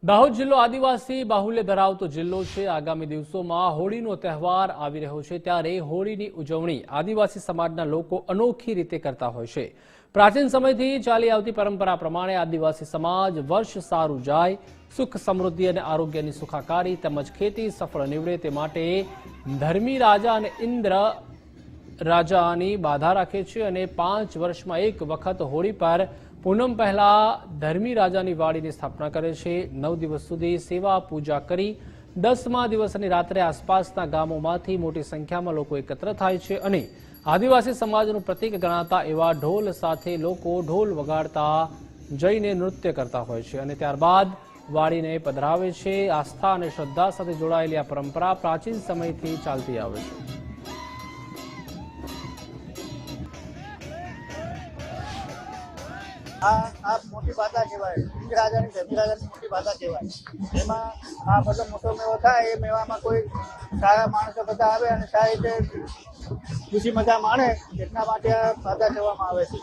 દાહોદ જિલ્લો આદિવાસી બાહુલ્ય ધરાવતો જિલ્લો છે। આગામી દિવસોમાં હોળીનો તહેવાર આવી રહ્યો છે, ત્યારે હોળીની ઉજવણી આદિવાસી સમાજના લોકો અનોખી રીતે કરતા હોય છે। પ્રાચીન સમયથી ચાલી આવતી પરંપરા પ્રમાણે આદિવાસી સમાજ વર્ષ સારું જાય, સુખ સમૃદ્ધિ અને આરોગ્યની સુખાકારી તેમજ ખેતી સફળ નીવડે તે માટે ધર્મી રાજા અને ઇન્દ્ર રાજાની બાધા રાખે છે અને 5 વર્ષમાં એક વખત હોળી પર પૂનમ પહેલા ધર્મી રાજાની વાડીની સ્થાપના કરે છે। 9 દિવસ સુધી સેવા પૂજા કરી 10મા દિવસની રાત્રે આસપાસના ગામોમાંથી મોટી સંખ્યામાં લોકો એકત્ર થાય છે અને આદિવાસી સમાજનું પ્રતીક ગણાતા એવા ઢોલ સાથે લોકો ઢોલ વગાડતા જઈને નૃત્ય કરતા હોય છે અને ત્યારબાદ વાડીને પધરાવે છે। આસ્થા અને શ્રદ્ધા સાથે જોડાયેલી આ પરંપરા પ્રાચીન સમયથી ચાલતી આવે છે। આ મોટી બાધા કહેવાય, ઇન્દ્ર રાજાની ધર્મી રાજાની મોટી બાધા કહેવાય। એમાં આ બધો મોટો મેળો થાય, એ મેળામાં કોઈ સારા માણસો બધા આવે અને સારી રીતે ખુશી મજા માણે, એટલા માટે આ બાધા કહેવામાં આવે છે।